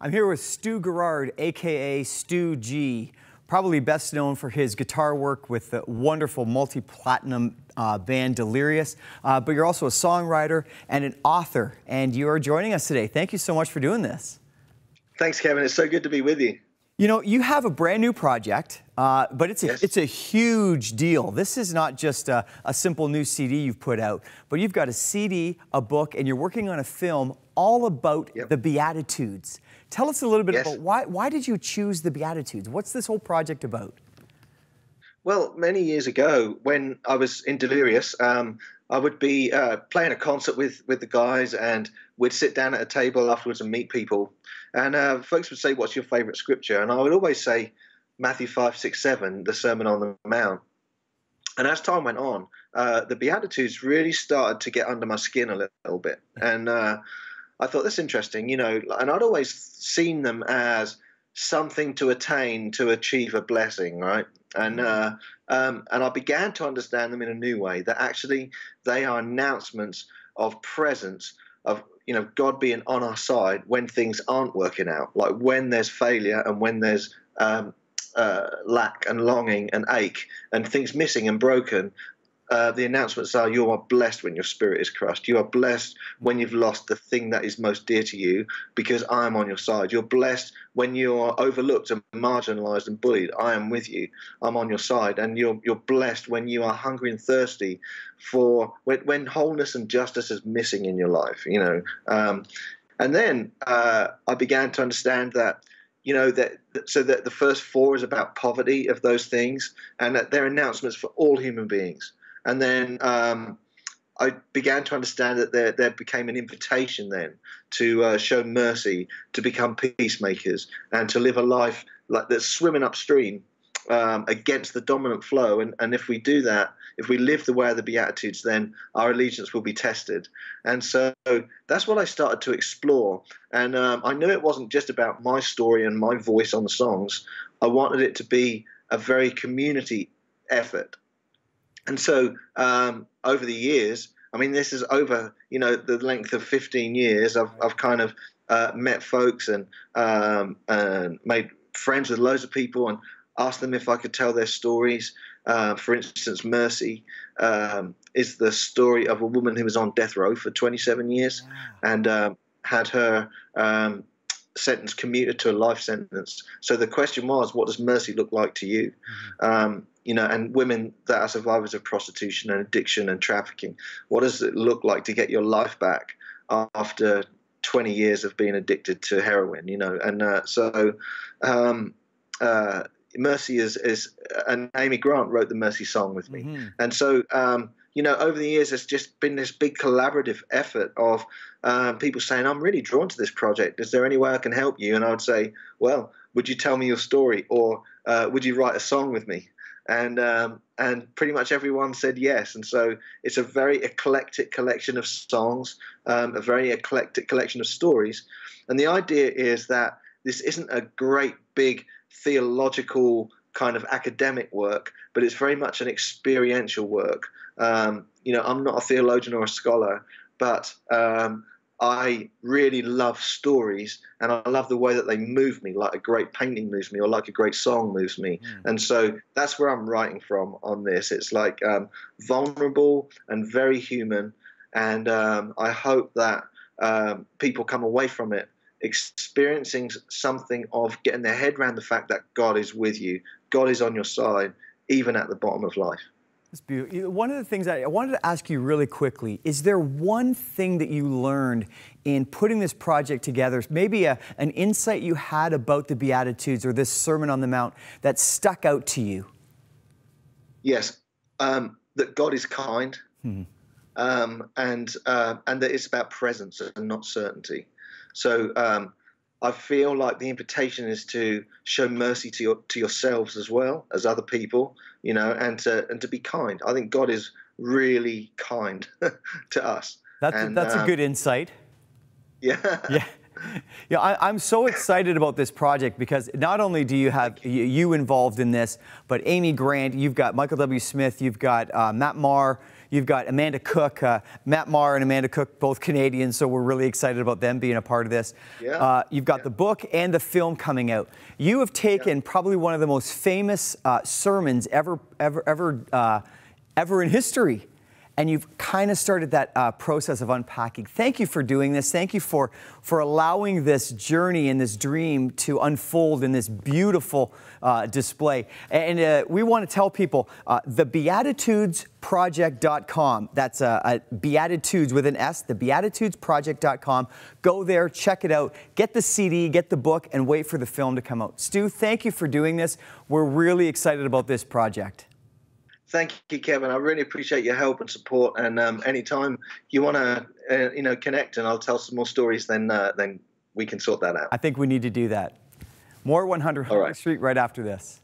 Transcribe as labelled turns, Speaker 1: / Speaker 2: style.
Speaker 1: I'm here with Stu Garrard, aka Stu G, probably best known for his guitar work with the wonderful multi-platinum band Delirious, but you're also a songwriter and an author, and you are joining us today. Thank you so much for doing this.
Speaker 2: Thanks, Kevin. It's so good to be with you.
Speaker 1: You know, you have a brand new project, but it's a huge deal. This is not just a simple new CD you've put out, but you've got a CD, a book, and you're working on a film all about the Beatitudes. Tell us a little bit about why did you choose the Beatitudes? What's this whole project about?
Speaker 2: Well, many years ago, when I was in Delirious, I would be playing a concert with the guys, and we'd sit down at a table afterwards and meet people. And folks would say, "What's your favorite scripture?" And I would always say Matthew 5, 6, 7, the Sermon on the Mount. And as time went on, the Beatitudes really started to get under my skin a little bit. And I thought, that's interesting, you know, and I'd always seen them as something to attain, to achieve a blessing, right? And I began to understand them in a new way, that actually they are announcements of presence, of, you know, God being on our side when things aren't working out, like when there's failure and when there's lack and longing and ache and things missing and broken. The announcements are, you are blessed when your spirit is crushed. You are blessed when you've lost the thing that is most dear to you, because I am on your side. You're blessed when you're overlooked and marginalized and bullied. I am with you. I'm on your side. And you're blessed when you are hungry and thirsty for when wholeness and justice is missing in your life, you know. And then I began to understand that, you know, that the first four is about poverty of those things, and that they're announcements for all human beings. And then I began to understand that there became an invitation then to show mercy, to become peacemakers, and to live a life like that's swimming upstream against the dominant flow. And if we do that, if we live the way of the Beatitudes, then our allegiance will be tested. And so that's what I started to explore. And I knew it wasn't just about my story and my voice on the songs. I wanted it to be a very community effort. And so over the years, I mean, this is over, you know, the length of 15 years, I've kind of met folks and made friends with loads of people and asked them if I could tell their stories. For instance, Mercy is the story of a woman who was on death row for 27 years and had her sentence commuted to a life sentence. So the question was, what does mercy look like to you? You know, and women that are survivors of prostitution and addiction and trafficking, what does it look like to get your life back after 20 years of being addicted to heroin, you know? And Mercy is and Amy Grant wrote the Mercy song with me. And so, you know, over the years, there's just been this big collaborative effort of people saying, I'm really drawn to this project. Is there any way I can help you? And I would say, well, would you tell me your story? Or would you write a song with me? And pretty much everyone said yes. And so it's a very eclectic collection of songs, a very eclectic collection of stories. And the idea is that this isn't a great big theological kind of academic work, but it's very much an experiential work. You know, I'm not a theologian or a scholar, but I really love stories, and I love the way that they move me, like a great painting moves me or like a great song moves me. And so that's where I'm writing from on this. It's like vulnerable and very human, and I hope that people come away from it experiencing something of getting their head around the fact that God is with you, God is on your side, even at the bottom of life.
Speaker 1: That's beautiful. One of the things I wanted to ask you really quickly, is there one thing that you learned in putting this project together, maybe an insight you had about the Beatitudes or this Sermon on the Mount that stuck out to you?
Speaker 2: Yes, that God is kind, and that it's about presence and not certainty. So I feel like the invitation is to show mercy to yourselves as well as other people, you know, and to be kind. I think God is really kind to us.
Speaker 1: That's a good insight.
Speaker 2: Yeah.
Speaker 1: Yeah, I'm so excited about this project because not only do you have you involved in this, but Amy Grant, you've got Michael W. Smith, you've got Matt Maher, You've got Amanda Cook, Matt Maher and Amanda Cook, both Canadians, so we're really excited about them being a part of this.
Speaker 2: Yeah.
Speaker 1: You've got the book and the film coming out. You have taken probably one of the most famous sermons ever in history, and you've kind of started that process of unpacking. Thank you for doing this. Thank you for allowing this journey and this dream to unfold in this beautiful display. And we want to tell people the Beatitudesproject.com. That's Beatitudes with an S, the Beatitudesproject.com. Go there, check it out, get the CD, get the book, and wait for the film to come out. Stu, thank you for doing this. We're really excited about this project.
Speaker 2: Thank you, Kevin. I really appreciate your help and support. And anytime you want to, connect, and I'll tell some more stories, then we can sort that out.
Speaker 1: I think we need to do that. More 100 Hardwick Street right after this.